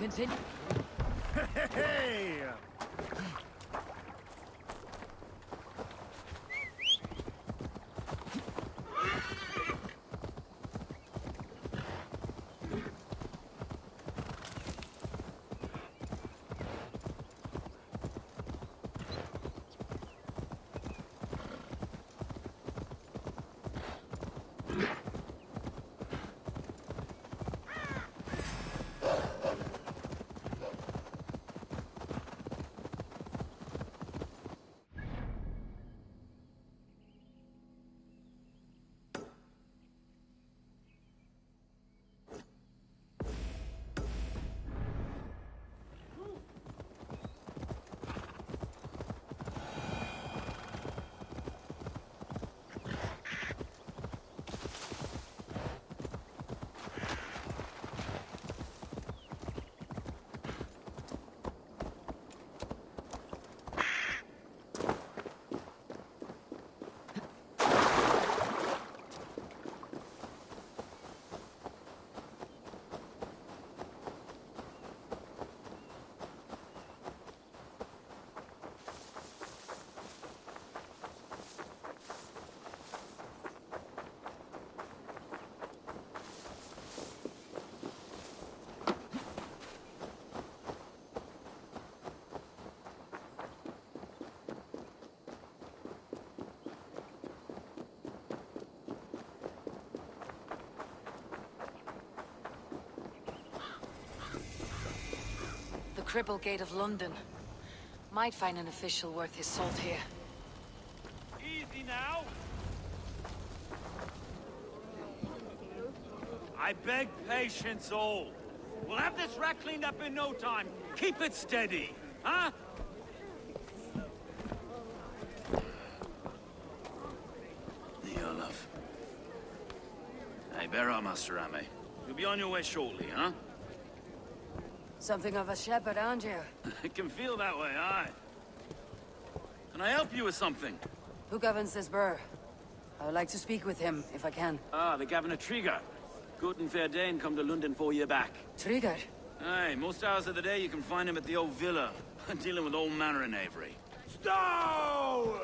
Continue. Hey! The Cripple Gate of London. Might find an official worth his salt here. Easy now. I beg patience all. We'll have this wreck cleaned up in no time. Keep it steady, huh? Love. Hey, bear up, Master Ame. You'll be on your way shortly, huh? Something of a shepherd, aren't you? It can feel that way, aye. Can I help you with something? Who governs this burr? I would like to speak with him, if I can. Ah, the Governor Trigger. Good and fair Dane come to London 4 year back. Trigger? Aye, most hours of the day you can find him at the old villa, dealing with all manner in Avery. Stowe!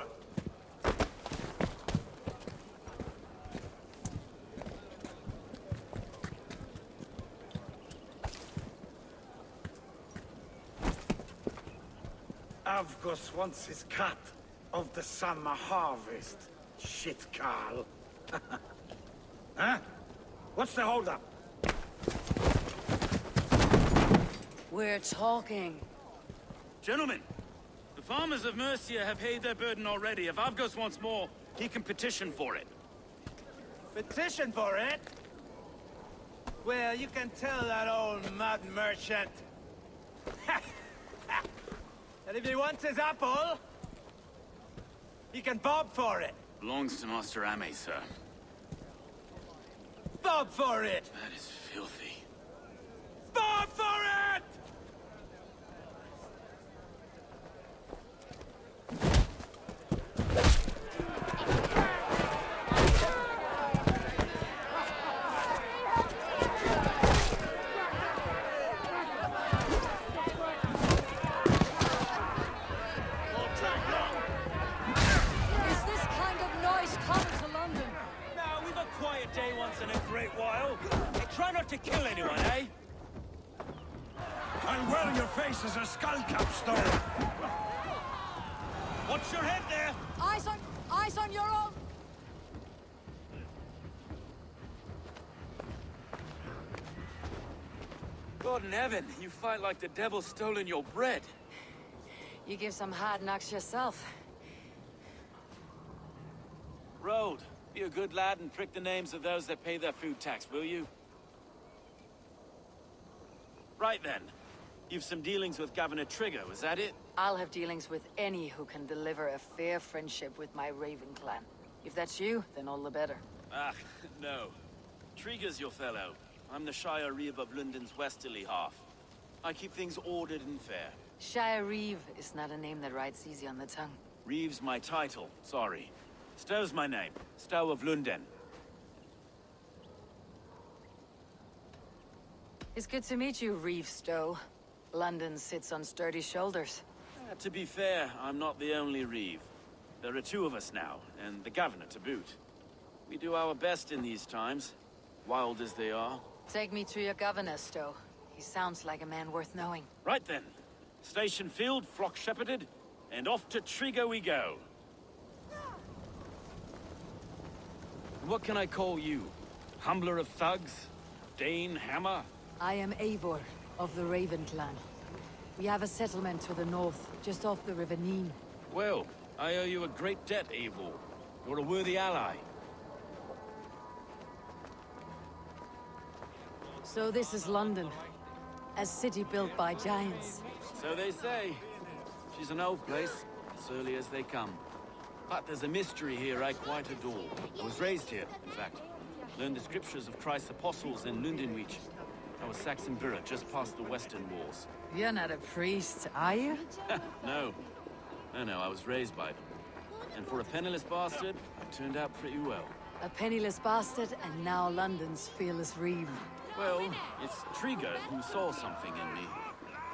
Avgos wants his cut of the summer harvest. Shit, Carl. Huh? What's the holdup? We're talking. Gentlemen, the farmers of Mercia have paid their burden already. If Avgos wants more, he can petition for it. Petition for it? Well, you can tell that old mud merchant. And if he wants his apple, he can bob for it. Belongs to Master Ame, sir. Bob for it! That is filthy. Bob for it! Day once in a great while. Hey, try not to kill anyone, eh? And well, your face is a skull cap, Stowe. Watch your head there! Eyes on your own! God in heaven, you fight like the devil's stolen your bread. You give some hard knocks yourself. Road. Be a good lad and prick the names of those that pay their food tax, will you? Right then. You've some dealings with Governor Trigger, was that it? I'll have dealings with any who can deliver a fair friendship with my Raven clan. If that's you, then all the better. Ah, no. Trigger's your fellow. I'm the Shire Reeve of Lunden's westerly half. I keep things ordered and fair. Shire Reeve is not a name that rides easy on the tongue. Reeve's my title, sorry. Stowe's my name. Stowe of Lunden. It's good to meet you, Reeve Stowe. London sits on sturdy shoulders. To be fair, I'm not the only Reeve. There are two of us now, and the governor to boot. We do our best in these times, wild as they are. Take me to your governor, Stowe. He sounds like a man worth knowing. Right then. Station filled, flock shepherded, and off to Triga we go. What can I call you? Humbler of thugs? Dane Hammer? I am Eivor, of the Raven clan. We have a settlement to the north, just off the River Neen. Well, I owe you a great debt, Eivor. You're a worthy ally. So this is London. A city built by giants. So they say. She's an old place, as early as they come. But there's a mystery here I quite adore. I was raised here, in fact. Learned the scriptures of Christ's apostles in Lundenwich. I was Saxon Borough, just past the western walls. You're not a priest, are you? No. No, I was raised by them. And for a penniless bastard, I turned out pretty well. A penniless bastard, and now London's fearless Reeve. Well, it's Triga who saw something in me.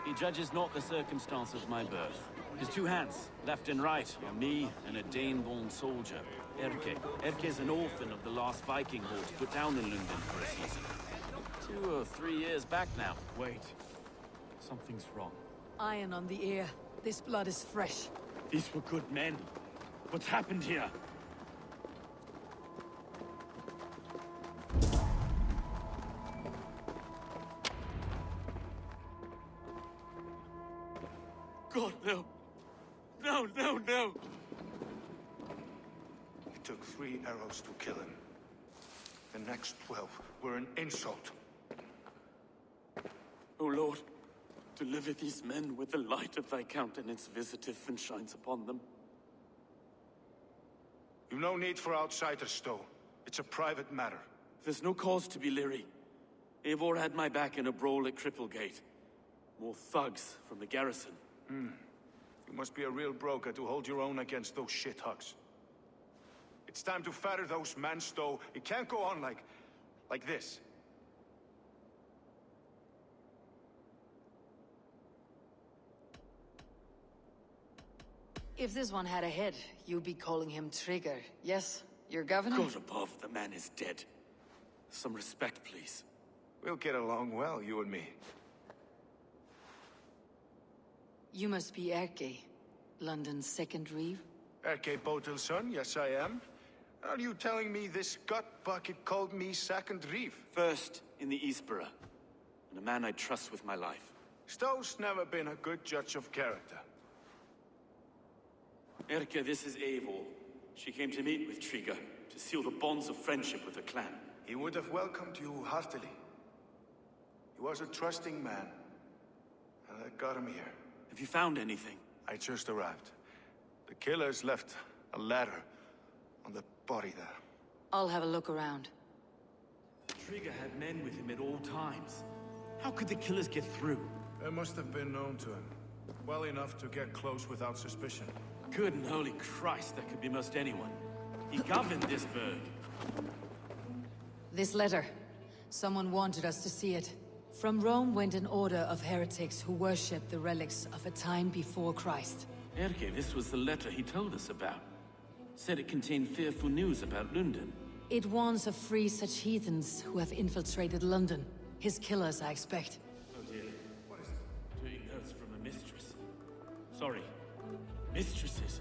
He judges not the circumstance of my birth. His two hands, left and right, are me and a Dane-born soldier, Erke. Erke's an orphan of the last Viking horde put down in Lunden for a season. 2 or 3 years back now. Wait. Something's wrong. Iron on the ear. This blood is fresh. These were good men. What's happened here? God, no. No. It took 3 arrows to kill him. The next 12 were an insult. O Lord, deliver these men with the light of thy countenance visiteth and shines upon them. You've no need for outsiders, Stowe. It's a private matter. There's no cause to be leery. Eivor had my back in a brawl at Cripplegate. More thugs from the garrison. You must be a real broker to hold your own against those shithugs. It's time to fetter those men, Stowe. It can't go on like this. If this one had a head, you'd be calling him Trigger. Yes? Your governor? God above, the man is dead. Some respect, please. We'll get along well, you and me. You must be Erke, London's second Reeve. Erke Botilson, yes I am. Are you telling me this gut bucket called me second Reeve? First in the Eastborough, and a man I trust with my life. Stowe's never been a good judge of character. Erke, this is Eivor. She came to meet with Triga, to seal the bonds of friendship with the clan. He would have welcomed you heartily. He was a trusting man, and I got him here. Have you found anything? I just arrived. The killers left a ladder on the body there. I'll have a look around. Triga had men with him at all times. How could the killers get through? They must have been known to him. Well enough to get close without suspicion. Good and holy Christ, that could be most anyone. He governed this burg. This letter. Someone wanted us to see it. From Rome went an order of heretics who worshipped the relics of a time before Christ. Erke, this was the letter he told us about. Said it contained fearful news about Lunden. It warns of 3 such heathens who have infiltrated London. His killers, I expect. Oh dear. What is it? Doing notes from a mistress. Sorry. Mistresses.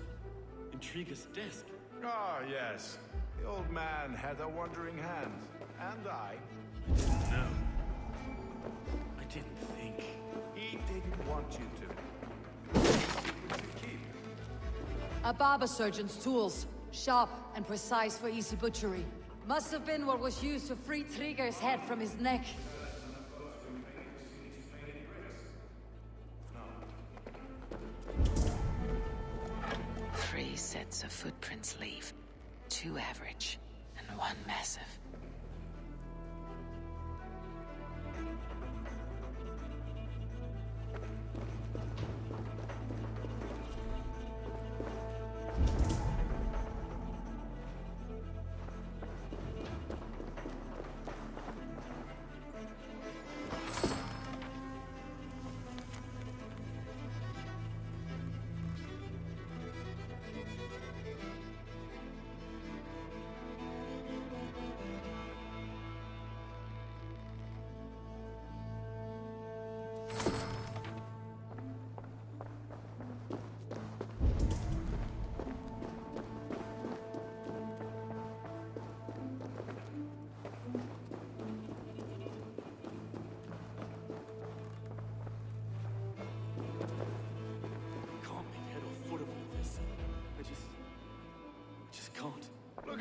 In Triga's desk. Ah, yes. The old man had a wandering hand. And I. No. I didn't think. He didn't want you to. Keep. A barber surgeon's tools. Sharp and precise for easy butchery. Must have been what was used to free Trigger's head from his neck. 3 sets of footprints leave. 2 average, and 1 massive.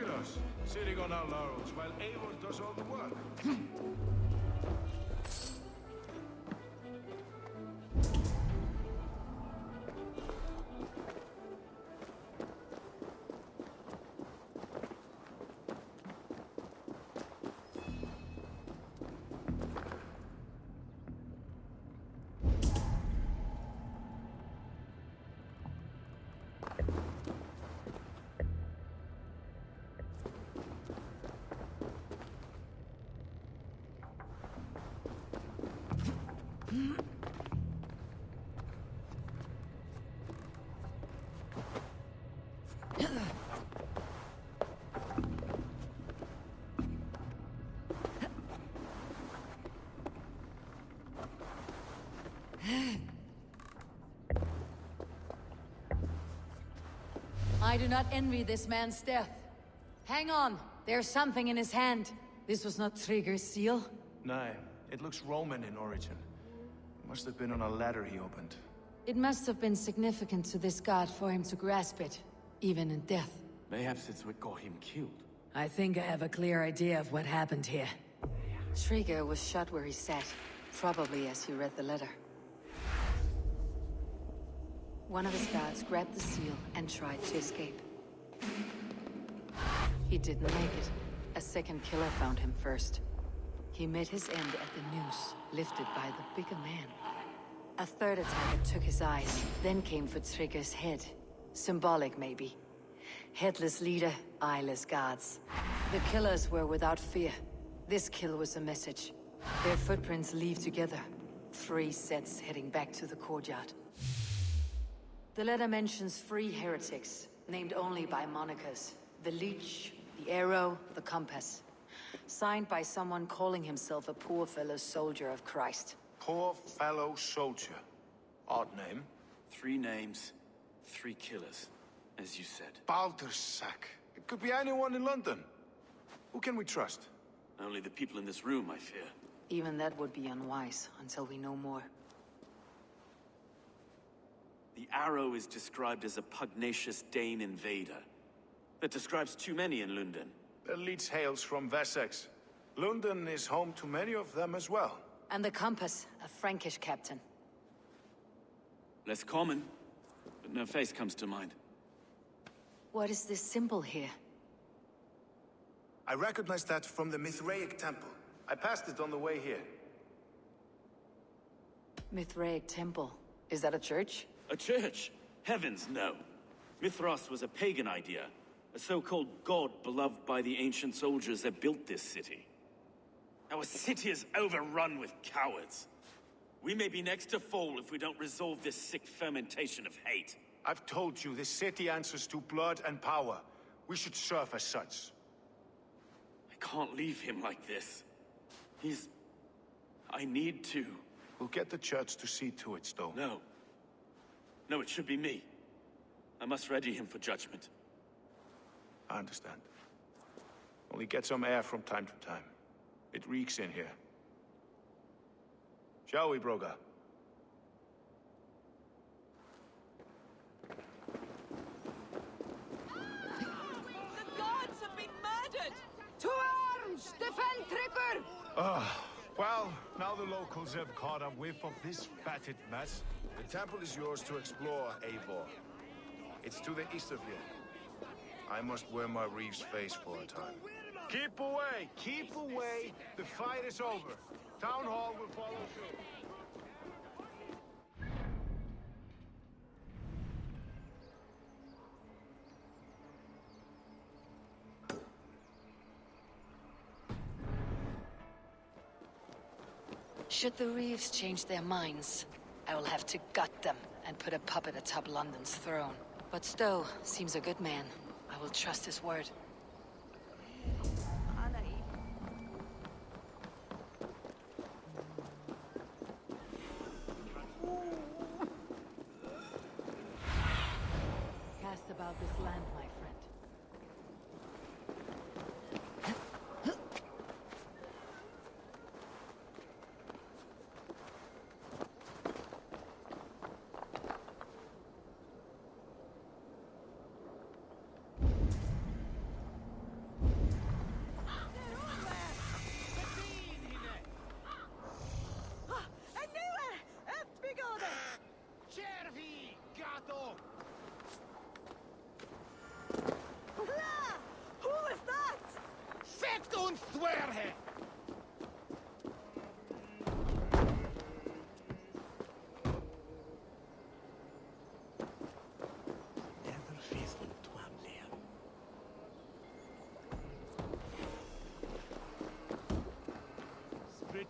Look at us, sitting on our laurels while Eivor does all the work. I do not envy this man's death. Hang on, there's something in his hand. This was not Trigger's seal. No, it looks Roman in origin. Must have been on a ladder he opened. It must have been significant to this god for him to grasp it, even in death. Perhaps it's what got him killed. I think I have a clear idea of what happened here. Trigger was shot where he sat, probably as he read the letter. One of his guards grabbed the seal and tried to escape. He didn't make it. A second killer found him first. He met his end at the noose, lifted by the bigger man. A third attacker took his eyes, then came for Trigger's head. Symbolic, maybe. Headless leader, eyeless guards. The killers were without fear. This kill was a message. Their footprints leave together. 3 sets heading back to the courtyard. The letter mentions 3 heretics, named only by monikers. The Leech, the Arrow, the Compass. Signed by someone calling himself a poor fellow soldier of Christ. Poor fellow soldier. Odd name. 3 names, 3 killers, as you said. Baldersack. It could be anyone in London. Who can we trust? Only the people in this room, I fear. Even that would be unwise, until we know more. The Arrow is described as a pugnacious Dane invader. That describes too many in Lunden. The Leech hails from Wessex. Lunden is home to many of them as well. And the Compass, a Frankish captain. Less common, but no face comes to mind. What is this symbol here? I recognize that from the Mithraic temple. I passed it on the way here. Mithraic temple. Is that a church? A church? Heavens, no. Mithras was a pagan idea. A so-called god beloved by the ancient soldiers that built this city. Our city is overrun with cowards. We may be next to fall if we don't resolve this sick fermentation of hate. I've told you, this city answers to blood and power. We should serve as such. I can't leave him like this. I need to. We'll get the church to see to it, Stowe. No. No, it should be me. I must ready him for judgment. I understand. Only get some air from time to time. It reeks in here. Shall we, Broga? The gods have been murdered! To arms! Defend Trigger! Well, now the locals have caught a whiff of this fatted mess. The temple is yours to explore, Eivor. It's to the east of you. I must wear my reef's face for a time. Keep away! Keep away! The fight is over. Town Hall will follow soon. Should the Reeves change their minds, I will have to gut them and put a puppet atop London's throne. But Stowe seems a good man. I will trust his word. Cast about this land, my friend.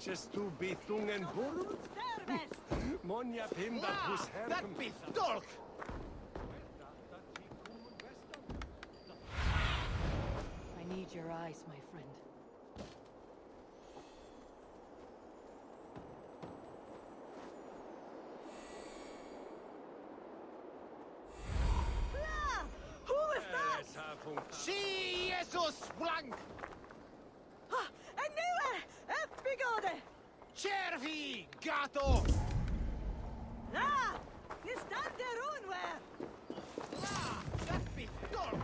Just to be thungen burut? Monja pim dat hus That herkom. be dolk! I need your eyes, my friend. Who is that? Yes, havung. See Jesus blank! En nieuwe! Bigode! Chervi gato! Ah! Is that the rune where? That be dolk!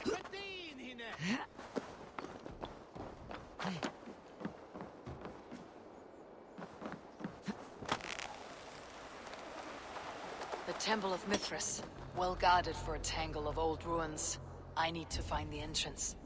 Verdien hinne! The Temple of Mithras. Well guarded for a tangle of old ruins. I need to find the entrance.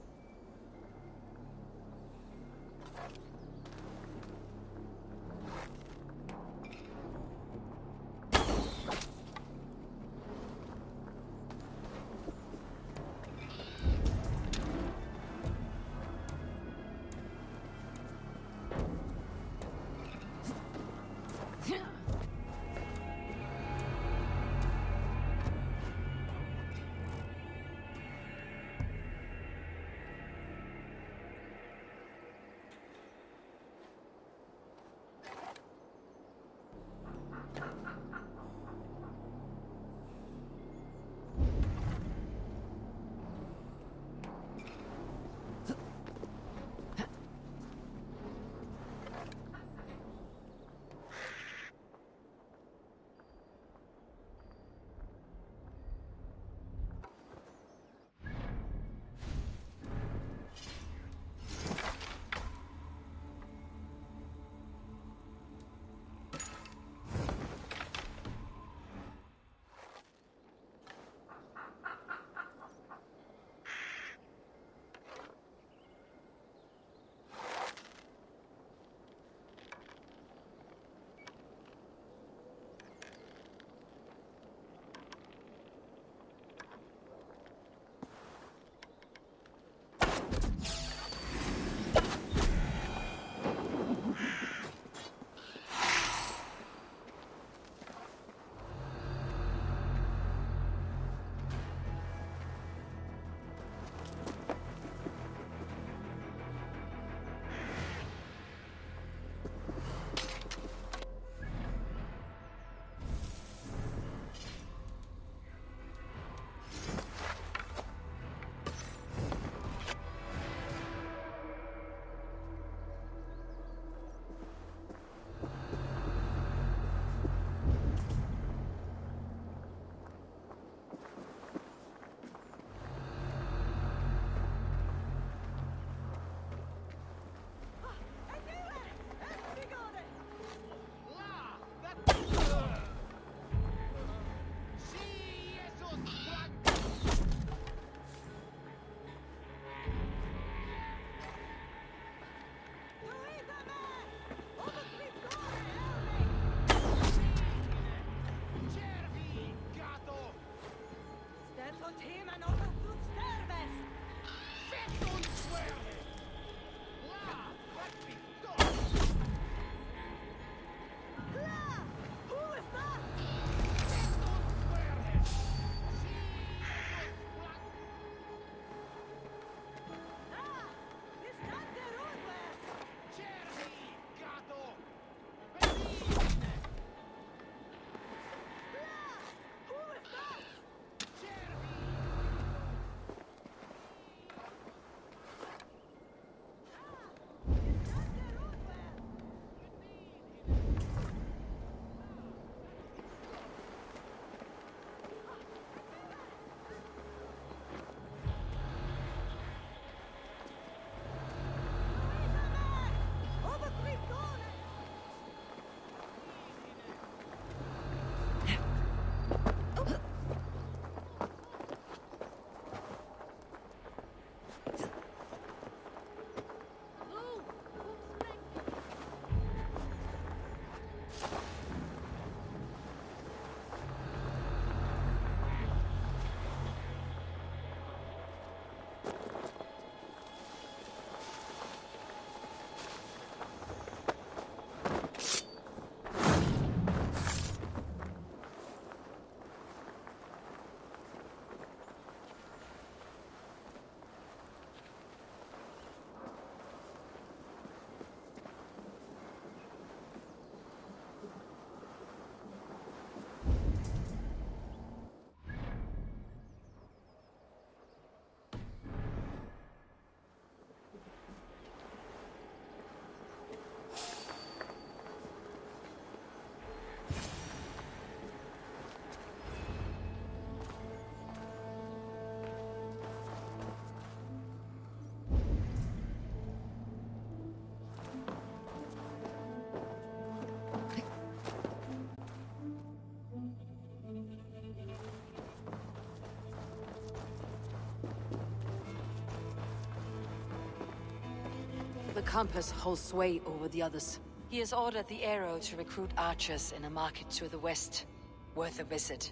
The compass holds sway over the others. He has ordered the arrow to recruit archers in a market to the west. Worth a visit.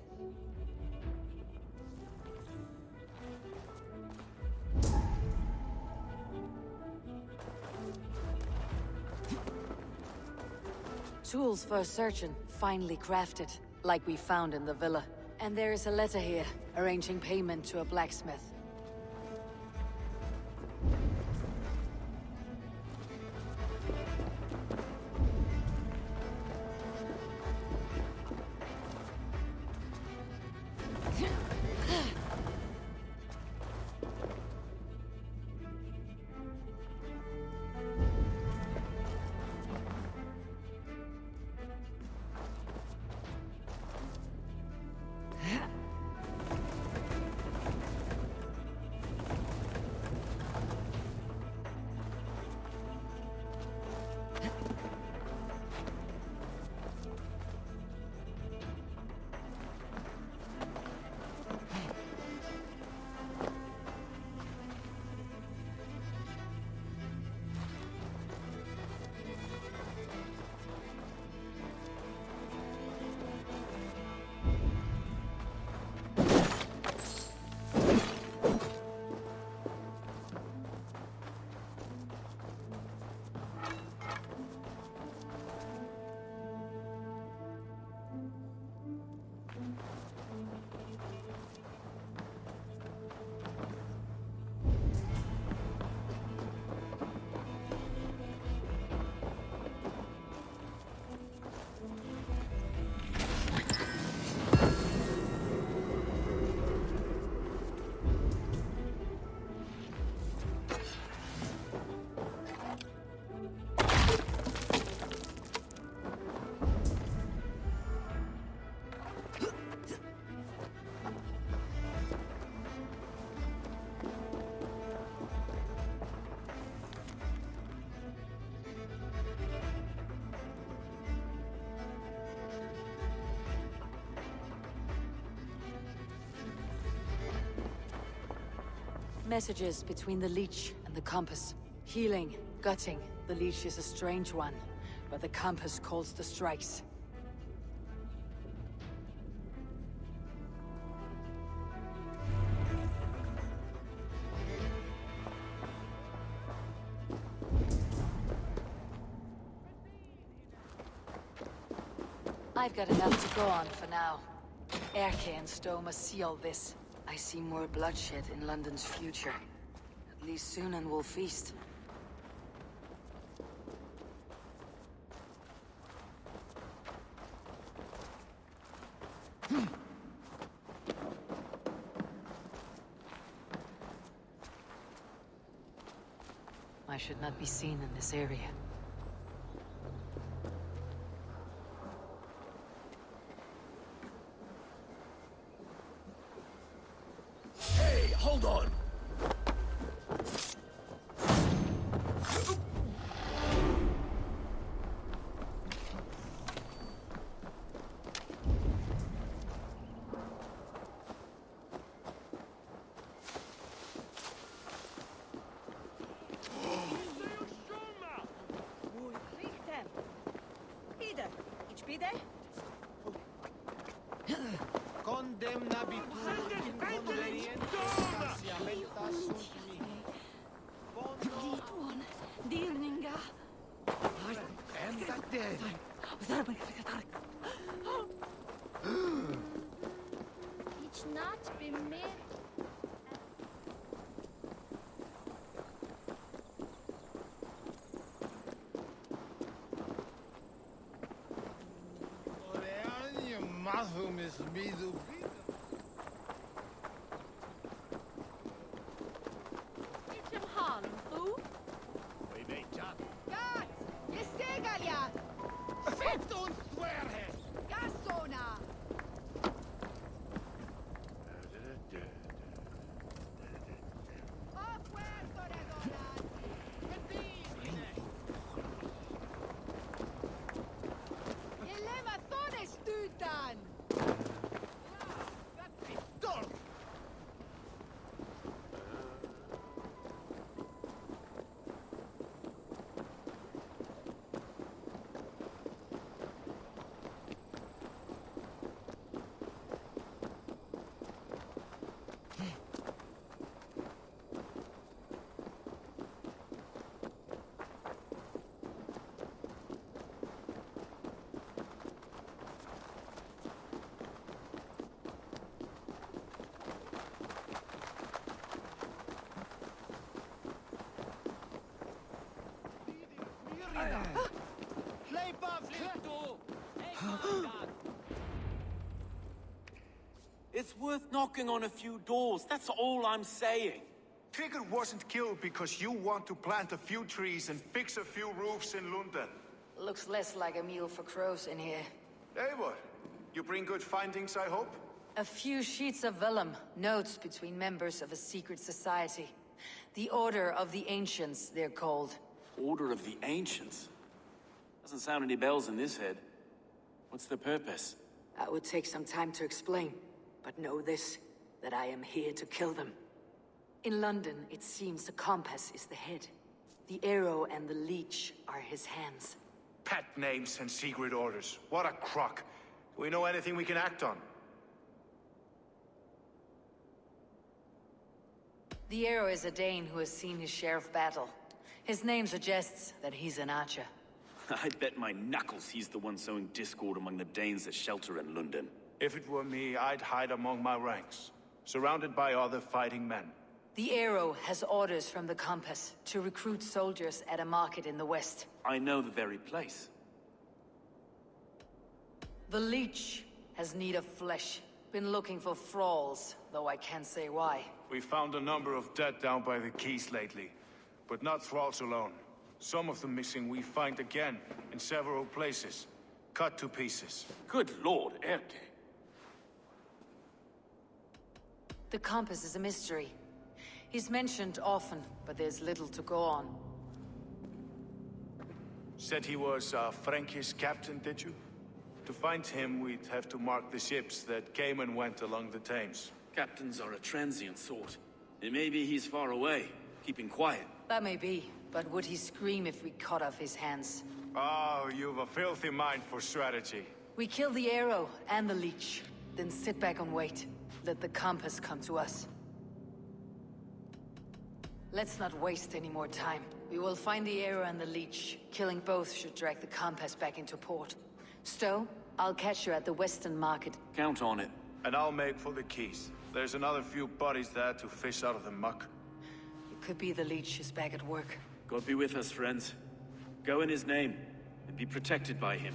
Tools for a surgeon, finely crafted, like we found in the villa. And there is a letter here, arranging payment to a blacksmith. Messages between the leech and the compass. Healing, gutting. The leech is a strange one, but the compass calls the strikes. I've got enough to go on for now. Erke and Stowe must see all this. I see more bloodshed in London's future. At least soon and we'll feast. I should not be seen in this area. Hey, hold on! It's worth knocking on a few doors, that's all I'm saying. Trigger wasn't killed because you want to plant a few trees and fix a few roofs in Lunden. Looks less like a meal for crows in here. Eivor, you bring good findings, I hope? A few sheets of vellum, notes between members of a secret society. The Order of the Ancients, they're called. Order of the Ancients? Doesn't sound any bells in this head. What's the purpose? That would take some time to explain, but know this, that I am here to kill them. In London, it seems the compass is the head. The arrow and the leech are his hands. Pet names and secret orders. What a crock. Do we know anything we can act on? The arrow is a Dane who has seen his share of battle. His name suggests that he's an archer. I bet my knuckles he's the one sowing discord among the Danes that shelter in London. If it were me, I'd hide among my ranks, surrounded by other fighting men. The arrow has orders from the compass to recruit soldiers at a market in the west. I know the very place. The leech has need of flesh. Been looking for thralls, though I can't say why. We found a number of dead down by the quays lately, but not thralls alone. Some of the missing we find again in several places, cut to pieces. Good lord, Erke. The compass is a mystery. He's mentioned often, but there's little to go on. Said he was a Frankish captain, did you? To find him, we'd have to mark the ships that came and went along the Thames. Captains are a transient sort. And maybe he's far away, keeping quiet. That may be, but would he scream if we cut off his hands? Oh, you've a filthy mind for strategy. We kill the arrow and the leech, then sit back and wait. Let the compass come to us. Let's not waste any more time. We will find the arrow and the leech. Killing both should drag the compass back into port. Stowe, I'll catch you at the Western Market. Count on it. And I'll make for the quays. There's another few bodies there to fish out of the muck. It could be the leech is back at work. God be with us, friends. Go in his name, and be protected by him.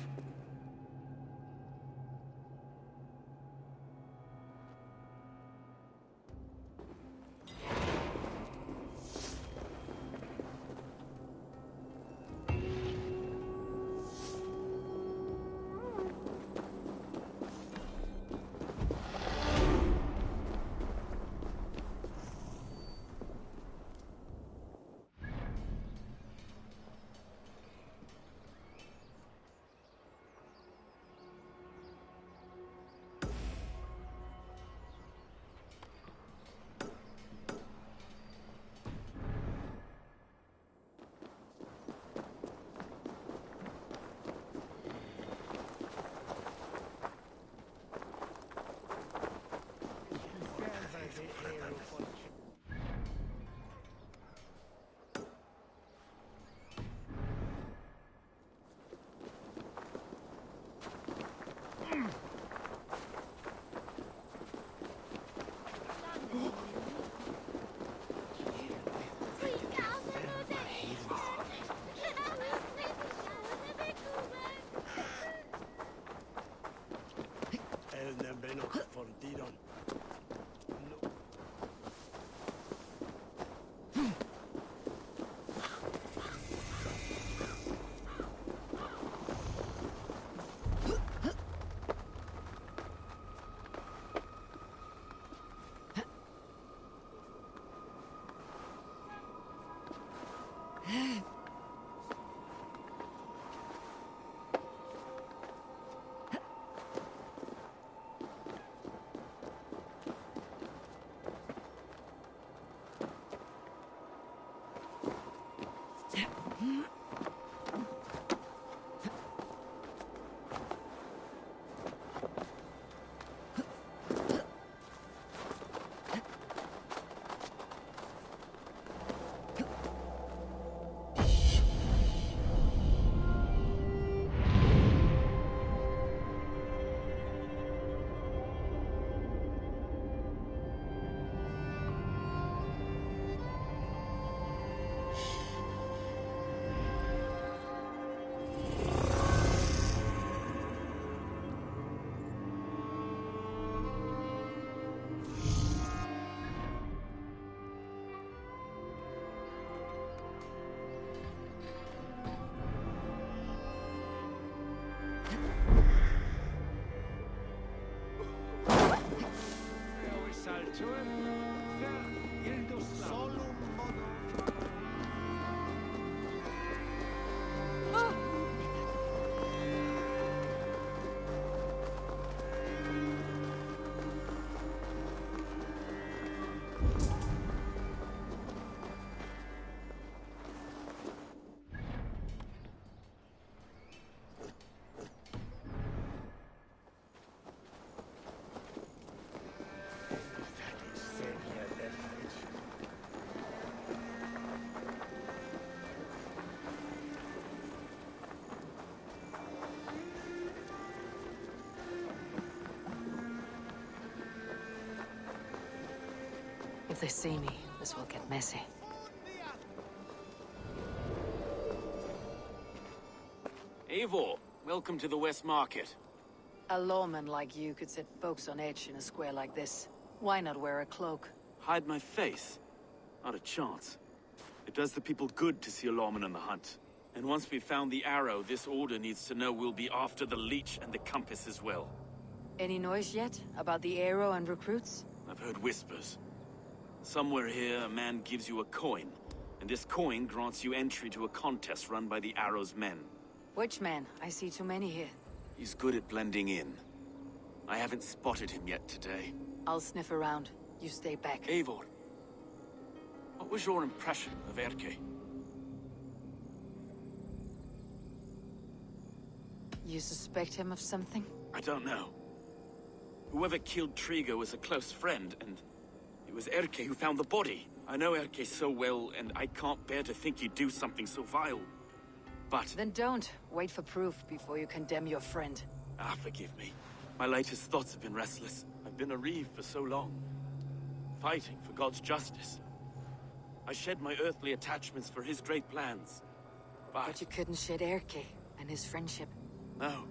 If they see me, this will get messy. Eivor, welcome to the West Market. A lawman like you could set folks on edge in a square like this. Why not wear a cloak? Hide my face? Not a chance. It does the people good to see a lawman on the hunt. And once we've found the arrow, this order needs to know we'll be after the leech and the compass as well. Any noise yet about the arrow and recruits? I've heard whispers. Somewhere here, a man gives you a coin, and this coin grants you entry to a contest run by the arrow's men. Which man? I see too many here. He's good at blending in. I haven't spotted him yet today. I'll sniff around. You stay back. Eivor, what was your impression of Erke? You suspect him of something? I don't know. Whoever killed Trigo was a close friend, and it was Erke who found the body. I know Erke so well, and I can't bear to think he'd do something so vile. But... Then don't. Wait for proof before you condemn your friend. forgive me. My latest thoughts have been restless. I've been a reeve for so long. Fighting for God's justice. I shed my earthly attachments for his great plans. But you couldn't shed Erke and his friendship. No.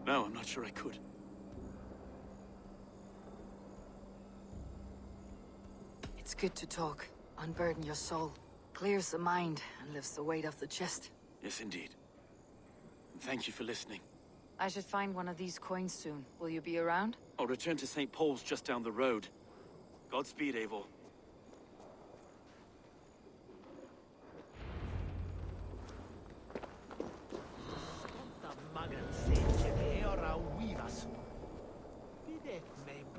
No, I'm not sure I could. It's good to talk. Unburden your soul. Clears the mind and lifts the weight off the chest. Yes, indeed. And thank you for listening. I should find one of these coins soon. Will you be around? I'll return to St. Paul's just down the road. Godspeed, Eivor.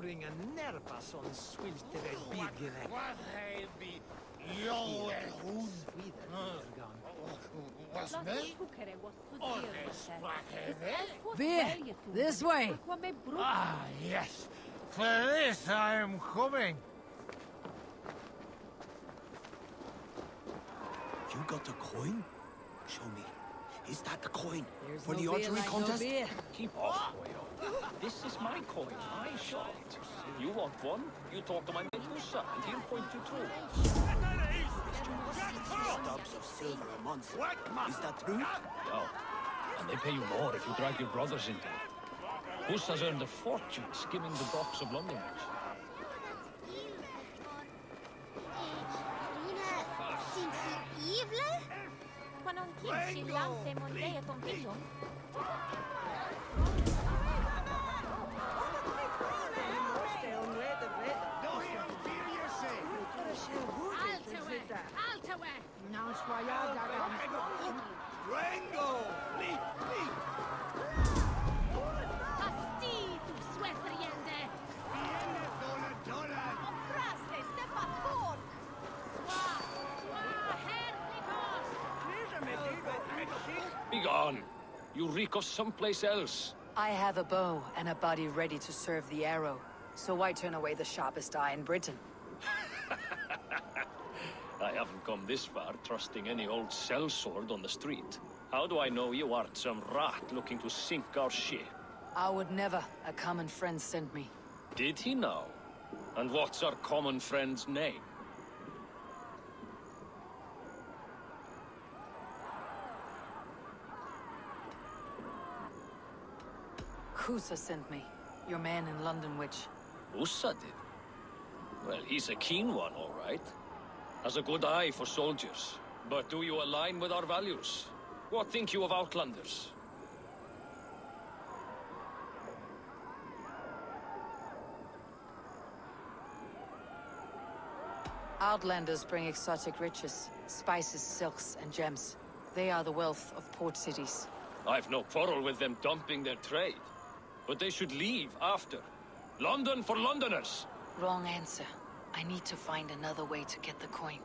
Bringa nervas on swiltere bigene. What hay be yo and who's was me? Beer! This way! Ah, yes. For this I am coming. You got a coin? Show me. Is that the coin? There's For no the beer archery like contest? No beer. Keep off, boyo. This is my coin. I shot it. You want one? You talk to my mate Musa, and he'll point you through. Stubs of silver a month. Is that true? Yeah. And they pay you more if you drag your brothers into it. Musa's earned a fortune skimming the docks of London. Be gone. You reek of someplace else. I have a bow and a body ready to serve the arrow. So why turn away the sharpest eye in Britain? I haven't come this far trusting any old sellsword on the street. How do I know you aren't some rat looking to sink our ship? I would never. A common friend sent me. Did he now? And what's our common friend's name? Kusa sent me. Your man in London, which... Usa did? Well, he's a keen one, all right. Has a good eye for soldiers. But do you align with our values? What think you of Outlanders? Outlanders bring exotic riches, spices, silks, and gems. They are the wealth of port cities. I've no quarrel with them dumping their trade. But they should leave after. London for Londoners! Wrong answer. I need to find another way to get the coin.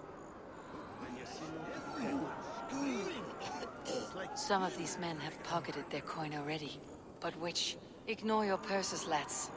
Some of these men have pocketed their coin already. But which? Ignore your purses, lads.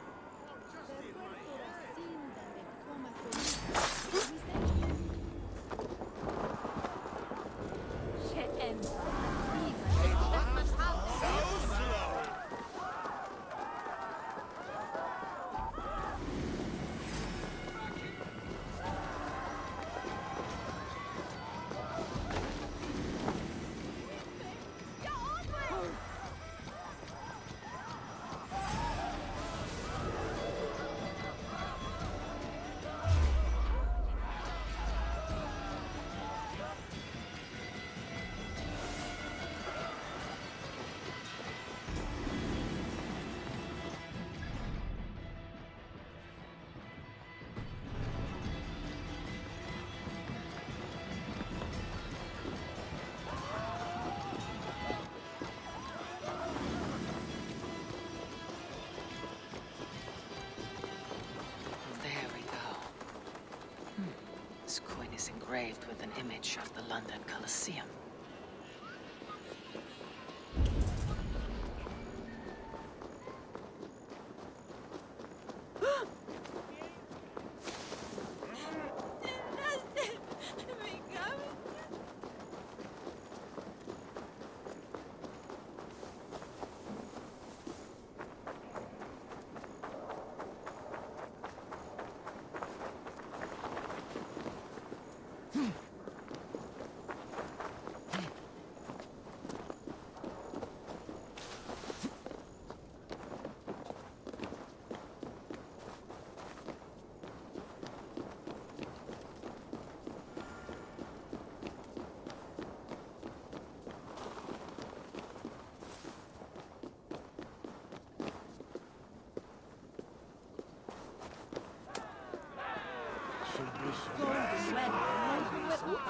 is engraved with an image of the London Colosseum.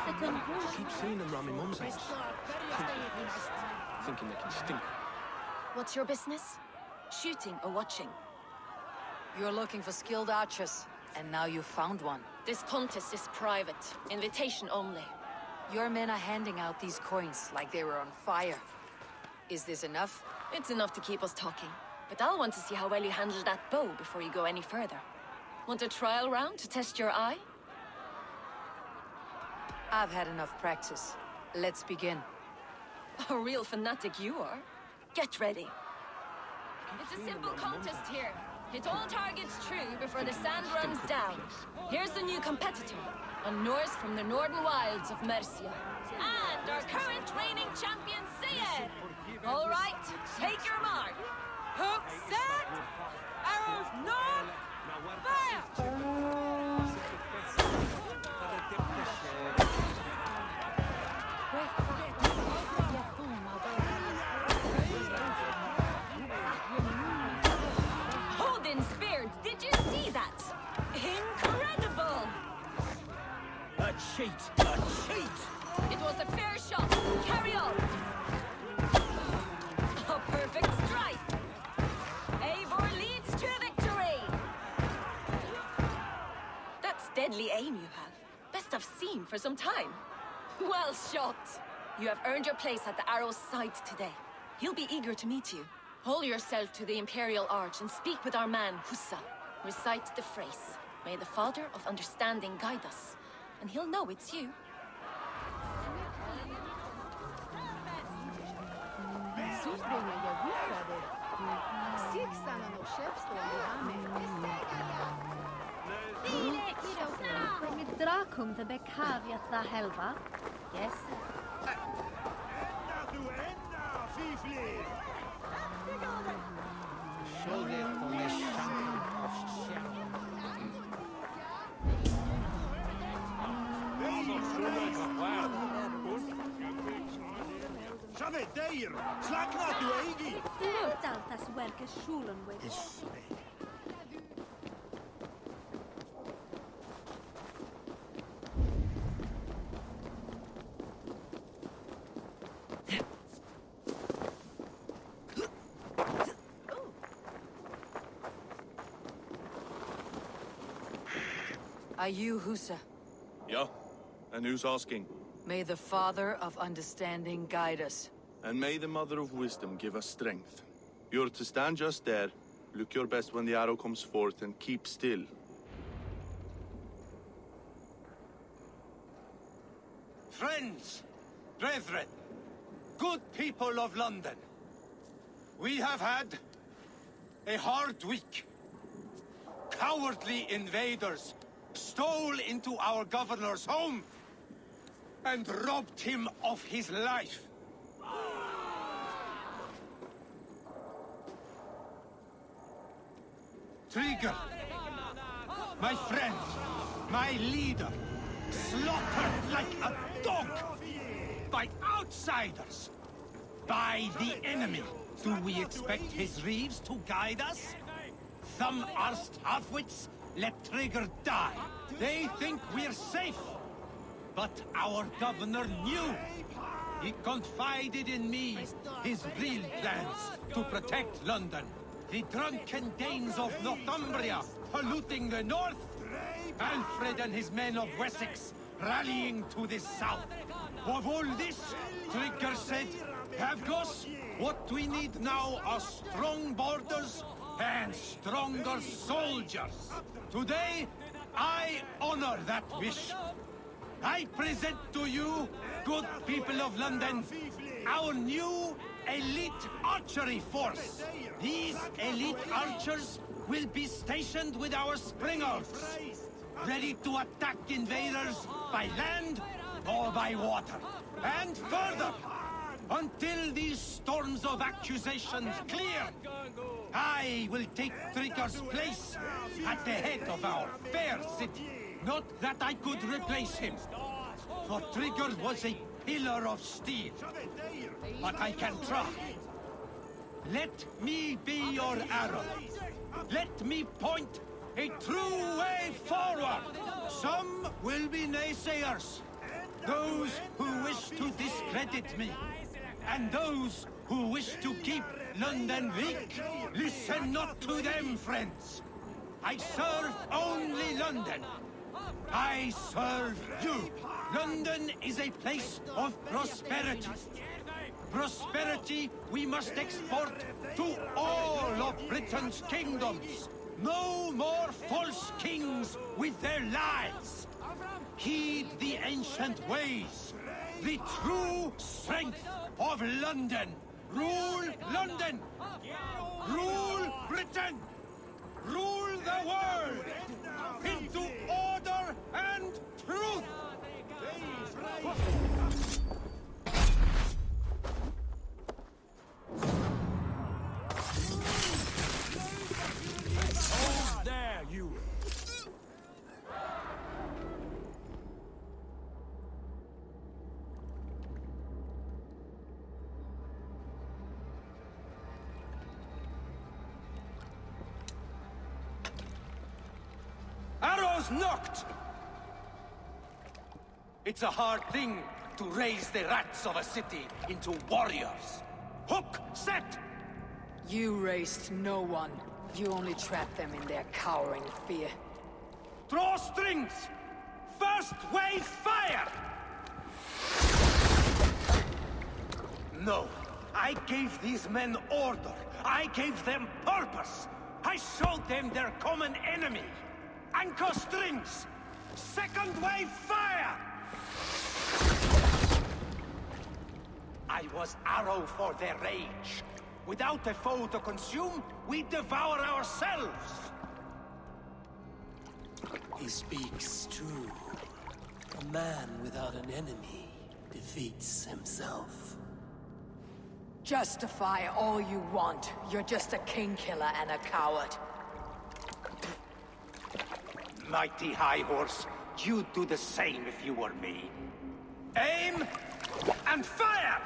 I keep seeing them around my mum's house. Thinking they can stink. What's your business? Shooting or watching? You're looking for skilled archers, and now you found one. This contest is private. Invitation only. Your men are handing out these coins like they were on fire. Is this enough? It's enough to keep us talking. But I'll want to see how well you handle that bow before you go any further. Want a trial round to test your eye? I've had enough practice. Let's begin. A real fanatic you are. Get ready. It's a simple contest here. Hit all targets true before the sand runs down. Here's the new competitor, a Norse from the northern wilds of Mercia. And our current reigning champion, Seir. All right, take your mark. Hook set! Arrows not! Fire! Odin's beard, did you see that? Incredible! A cheat! A cheat! It was a fair shot. Carry on. A perfect strike. Eivor leads to victory. That's deadly aim you have. Best I've seen for some time. Well shot. You have earned your place at the arrow's side today. He'll be eager to meet you. Hold yourself to the Imperial Arch and speak with our man, Hussa. Recite the phrase. May the Father of Understanding guide us. And he'll know it's you. Drakum the Bekaviat la Helva. Yes. Are you Hussa? Yeah, and who's asking? May the Father of Understanding guide us. And may the Mother of Wisdom give us strength. You're to stand just there, look your best when the arrow comes forth, and keep still. Friends, brethren, good people of London, we have had a hard week. Cowardly invaders stole into our governor's home and robbed him of his life. Trigger, my friend, my leader, slaughtered like a dog by outsiders, by the enemy. Do we expect his reeves to guide us? Some arsed halfwits let Trigger die. They think we're safe. But our governor knew. He confided in me his real plans to protect London. The drunken Danes of Northumbria polluting the north. Alfred and his men of Wessex rallying to the south. Of all this, Trigger said, Havgos, what we need now are strong borders and stronger soldiers. Today, I honor that wish. I present to you, good people of London, our new elite archery force. These elite archers will be stationed with our springers, ready to attack invaders by land or by water. And further, until these storms of accusations clear, I will take Trigger's place at the head of our fair city. Not that I could replace him, for Trigger was a pillar of steel. But I can try. Let me be your arrow. Let me point a true way forward. Some will be naysayers. Those who wish to discredit me. And those who wish to keep London weak. Listen not to them, friends. I serve only London. I serve you. London is a place of prosperity. Prosperity we must export to all of Britain's kingdoms. No more false kings with their lies. Heed the ancient ways. The true strength of London. Rule London. Rule Britain. Rule the world into order and truth. Hold there, you! Arrows knocked! It's a hard thing to raise the rats of a city into warriors. Hook set! You raised no one. You only trapped them in their cowering fear. Draw strings! First wave fire! No, I gave these men order. I gave them purpose. I showed them their common enemy. Anchor strings! Second wave fire! I was arrow for their rage. Without a foe to consume, we devour ourselves! He speaks true. A man without an enemy defeats himself. Justify all you want. You're just a king killer and a coward. Mighty High Horse, you'd do the same if you were me. Aim and fire!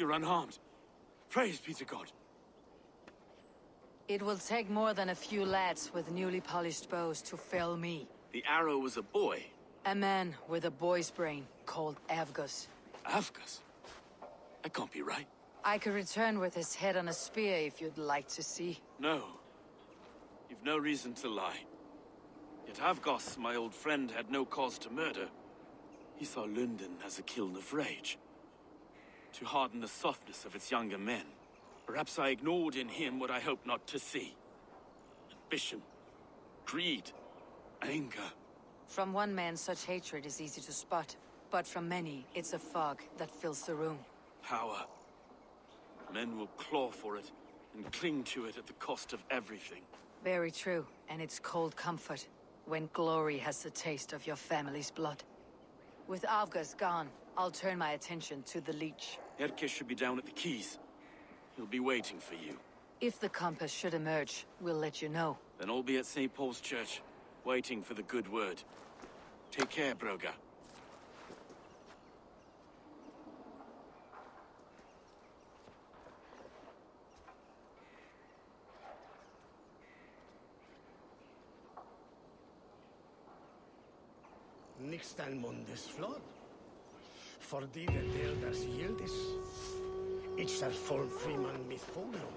You're unharmed. Praise be to God. It will take more than a few lads with newly polished bows to fell me. The arrow was a boy. A man with a boy's brain called Avgus. Avgus? That can't be right. I could return with his head on a spear if you'd like to see. No. You've no reason to lie. Yet Avgos, my old friend, had no cause to murder. He saw Lunden as a kiln of rage. To harden the softness of its younger men. Perhaps I ignored in him what I hoped not to see. Ambition, greed, anger. From one man, such hatred is easy to spot. But from many, it's a fog that fills the room. Power. Men will claw for it, and cling to it at the cost of everything. Very true, and it's cold comfort, when glory has the taste of your family's blood. With Avgus gone, I'll turn my attention to the Leech. Erke should be down at the quays. He'll be waiting for you. If the compass should emerge, we'll let you know. Then I'll be at St. Paul's Church, waiting for the good word. Take care, Broga. Nixtan mundis flod. Fordi det der das gildes. Ich soll voll Freeman mit Folum.